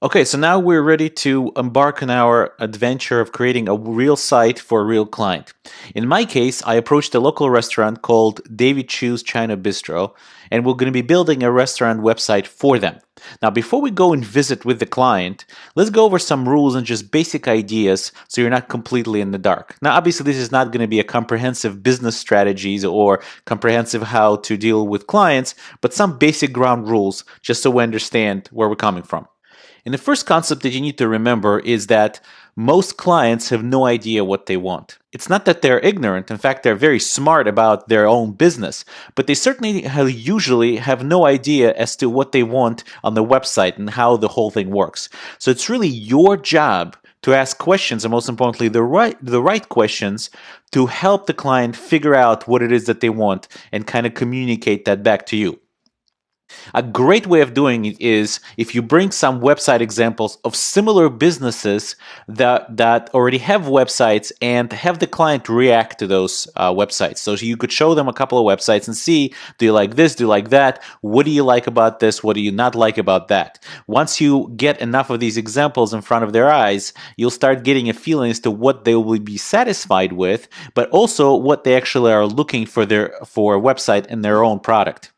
Okay, so now we're ready to embark on our adventure of creating a real site for a real client. In my case, I approached a local restaurant called David Chu's China Bistro, and we're going to be building a restaurant website for them. Now, before we go and visit with the client, let's go over some rules and just basic ideas so you're not completely in the dark. Now, obviously, this is not going to be a comprehensive business strategies or comprehensive how to deal with clients, but some basic ground rules just so we understand where we're coming from. And the first concept that you need to remember is that most clients have no idea what they want. It's not that they're ignorant. In fact, they're very smart about their own business, but they certainly usually have no idea as to what they want on the website and how the whole thing works. So it's really your job to ask questions, and most importantly, the right questions to help the client figure out what it is that they want and kind of communicate that back to you. A great way of doing it is if you bring some website examples of similar businesses that already have websites and have the client react to those websites. So you could show them a couple of websites and see, do you like this? Do you like that? What do you like about this? What do you not like about that? Once you get enough of these examples in front of their eyes, you'll start getting a feeling as to what they will be satisfied with, but also what they actually are looking for for a website and their own product.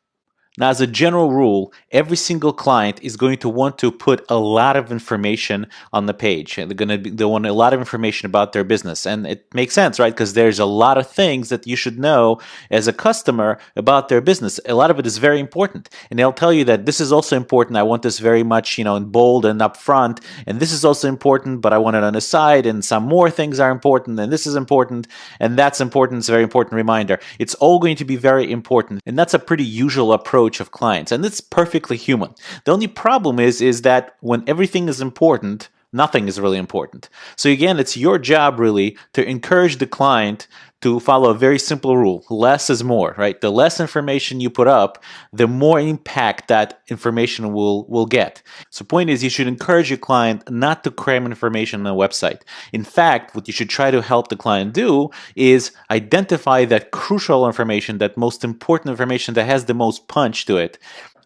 Now, as a general rule, every single client is going to want to put a lot of information on the page. They want a lot of information about their business, and it makes sense, right? Because there's a lot of things that you should know as a customer about their business. A lot of it is very important, and they'll tell you that this is also important. I want this very much, in bold and upfront, and this is also important, but I want it on the side, and some more things are important, and this is important, and that's important. It's a very important reminder. It's all going to be very important, and that's a pretty usual approach of clients, and it's perfectly human. The only problem is that when everything is important, nothing is really important. So again, it's your job really to encourage the client to follow a very simple rule. Less is more, right? The less information you put up, the more impact that information will get. So the point is you should encourage your client not to cram information on a website. In fact, what you should try to help the client do is identify that crucial information, that most important information that has the most punch to it,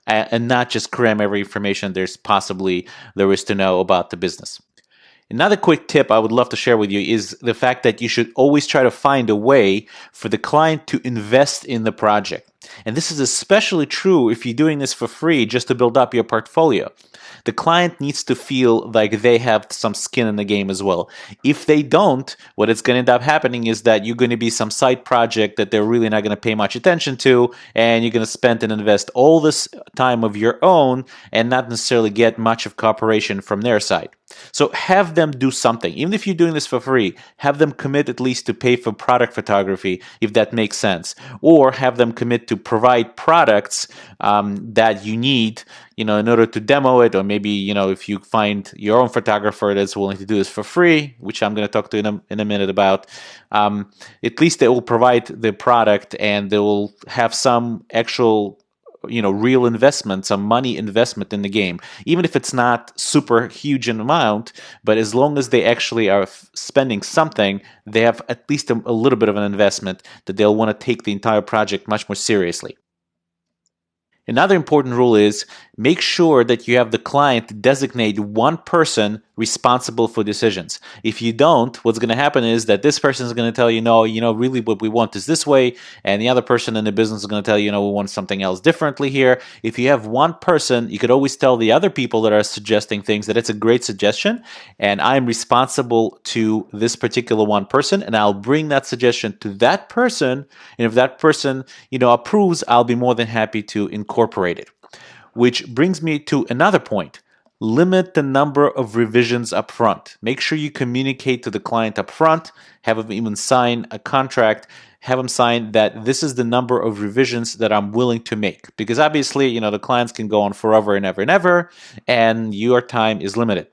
and not just cram every information there is to know about the business. Another quick tip I would love to share with you is the fact that you should always try to find a way for the client to invest in the project. And this is especially true if you're doing this for free just to build up your portfolio. The client needs to feel like they have some skin in the game as well. If they don't, what is going to end up happening is that you're going to be some side project that they're really not going to pay much attention to, and you're going to spend and invest all this time of your own and not necessarily get much of cooperation from their side. So have them do something. Even if you're doing this for free, have them commit at least to pay for product photography, if that makes sense. Or have them commit to provide products that you need, in order to demo it. Or maybe, if you find your own photographer that's willing to do this for free, which I'm going to talk to in a minute about, at least they will provide the product and they will have some actual real investment, some money investment in the game, even if it's not super huge in amount, but as long as they actually are spending something, they have at least a little bit of an investment that they'll want to take the entire project much more seriously. Another important rule is make sure that you have the client designate one person responsible for decisions. If you don't, what's going to happen is that this person is going to tell you, no, really what we want is this way, and the other person in the business is going to tell you, we want something else differently here. If you have one person, you could always tell the other people that are suggesting things that it's a great suggestion, and I'm responsible to this particular one person, and I'll bring that suggestion to that person, and if that person, approves, I'll be more than happy to incorporate it. Which brings me to another point. Limit the number of revisions up front. Make sure you communicate to the client up front, have them even sign a contract, have them sign that this is the number of revisions that I'm willing to make. Because obviously, the clients can go on forever and ever and ever, and your time is limited.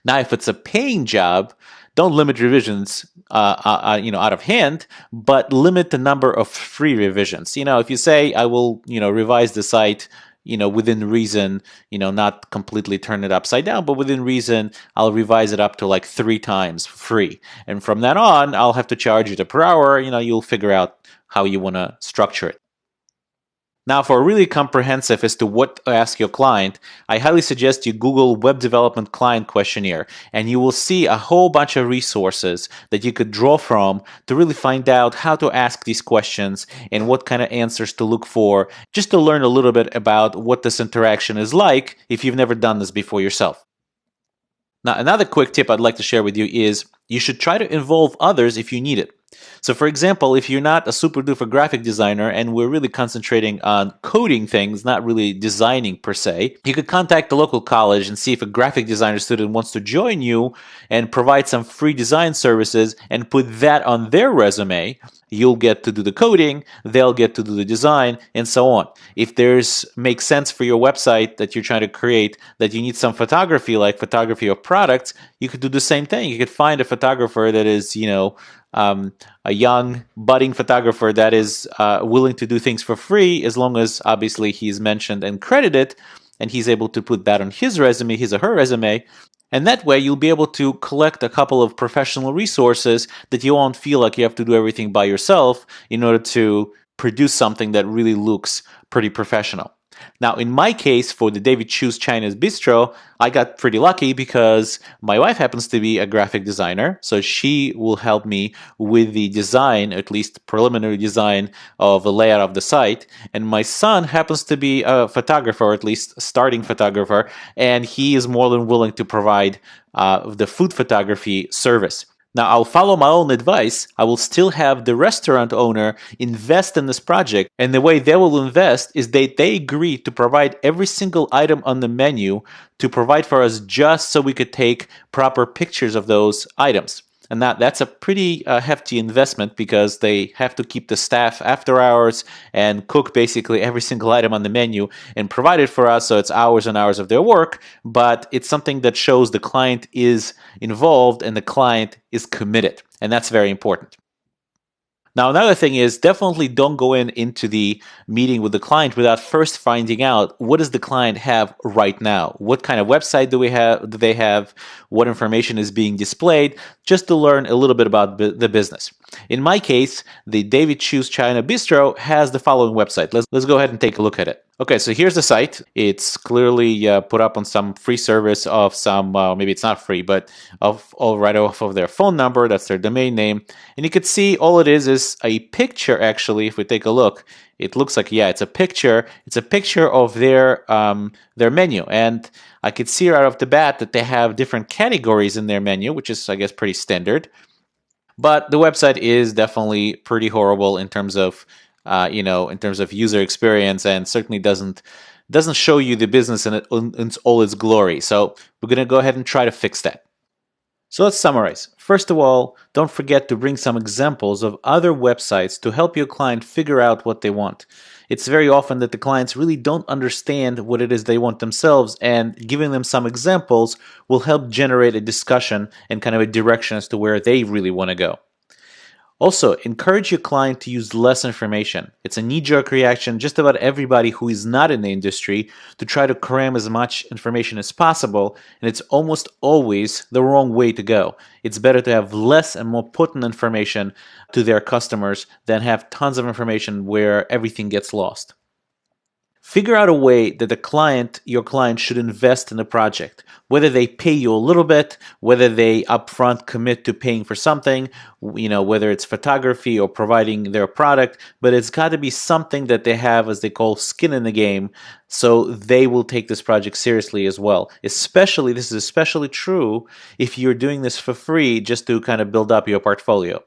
Now, if it's a paying job, don't limit revisions, out of hand, but limit the number of free revisions. If you say I will, revise the site, within reason, not completely turn it upside down, but within reason, I'll revise it up to like 3 times for free. And from then on, I'll have to charge you per hour. You'll figure out how you want to structure it. Now, for a really comprehensive as to what to ask your client, I highly suggest you Google Web Development Client Questionnaire, and you will see a whole bunch of resources that you could draw from to really find out how to ask these questions and what kind of answers to look for, just to learn a little bit about what this interaction is like if you've never done this before yourself. Now, another quick tip I'd like to share with you is you should try to involve others if you need it. So, for example, if you're not a super duper graphic designer and we're really concentrating on coding things, not really designing per se, you could contact the local college and see if a graphic designer student wants to join you and provide some free design services and put that on their resume. You'll get to do the coding, they'll get to do the design, and so on. If there's makes sense for your website that you're trying to create that you need some photography, like photography of products, you could do the same thing. You could find a photographer that is, a young budding photographer that is willing to do things for free, as long as obviously he's mentioned and credited, and he's able to put that on his resume, his or her resume. And that way, you'll be able to collect a couple of professional resources that you won't feel like you have to do everything by yourself in order to produce something that really looks pretty professional. Now, in my case, for the David Choo's China's Bistro, I got pretty lucky because my wife happens to be a graphic designer, so she will help me with the design, at least preliminary design of the layout of the site. And my son happens to be a photographer, or at least a starting photographer, and he is more than willing to provide the food photography service. Now, I'll follow my own advice. I will still have the restaurant owner invest in this project. And the way they will invest is they agree to provide every single item on the menu to provide for us just so we could take proper pictures of those items. And that's a pretty hefty investment because they have to keep the staff after hours and cook basically every single item on the menu and provide it for us. So it's hours and hours of their work, but it's something that shows the client is involved and the client is committed. And that's very important. Now, another thing is definitely don't go into the meeting with the client without first finding out what does the client have right now? What kind of website do they have? What information is being displayed? Just to learn a little bit about the business. In my case, the David Choo's China Bistro has the following website. Let's go ahead and take a look at it. Okay, so here's the site. It's clearly put up on some free service of some, maybe it's not free, but right off of their phone number. That's their domain name. And you can see all it is a picture, actually. If we take a look, it looks like, yeah, it's a picture. It's a picture of their menu. And I could see right off the bat that they have different categories in their menu, which is, I guess, pretty standard. But the website is definitely pretty horrible in terms of in terms of user experience, and certainly doesn't show you the business in all its glory. So we're going to go ahead and try to fix that. So let's summarize. First of all, don't forget to bring some examples of other websites to help your client figure out what they want. It's very often that the clients really don't understand what it is they want themselves, and giving them some examples will help generate a discussion and kind of a direction as to where they really want to go. Also, encourage your client to use less information. It's a knee-jerk reaction just about everybody who is not in the industry to try to cram as much information as possible, and it's almost always the wrong way to go. It's better to have less and more potent information to their customers than have tons of information where everything gets lost. Figure out a way that your client should invest in the project, whether they pay you a little bit, whether they upfront commit to paying for something, whether it's photography or providing their product, but it's got to be something that they have, as they call, skin in the game, so they will take this project seriously as well. This is especially true if you're doing this for free just to kind of build up your portfolio.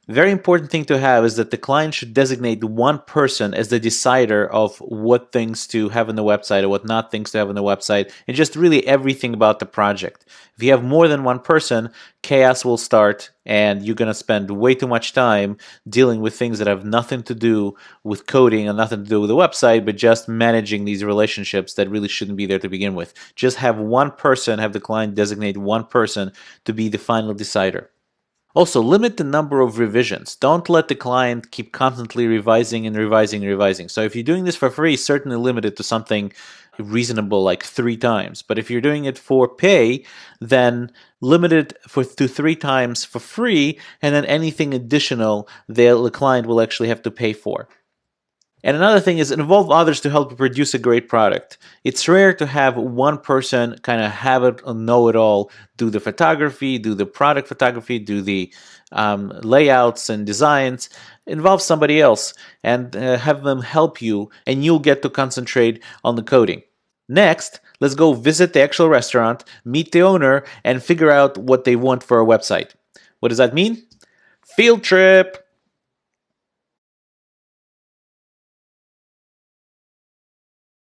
Very important thing to have is that the client should designate one person as the decider of what things to have on the website or what not things to have on the website, and just really everything about the project. If you have more than one person, chaos will start, and you're going to spend way too much time dealing with things that have nothing to do with coding and nothing to do with the website, but just managing these relationships that really shouldn't be there to begin with. Just have the client designate one person to be the final decider. Also, limit the number of revisions. Don't let the client keep constantly revising and revising and revising. So if you're doing this for free, certainly limit it to something reasonable, like 3 times. But if you're doing it for pay, then limit it to 3 times for free, and then anything additional the client will actually have to pay for. And another thing is involve others to help you produce a great product. It's rare to have one person kind of have it, know it all, do the photography, do the product photography, do the layouts and designs. Involve somebody else and have them help you, and you'll get to concentrate on the coding. Next, let's go visit the actual restaurant, meet the owner, and figure out what they want for a website. What does that mean? Field trip!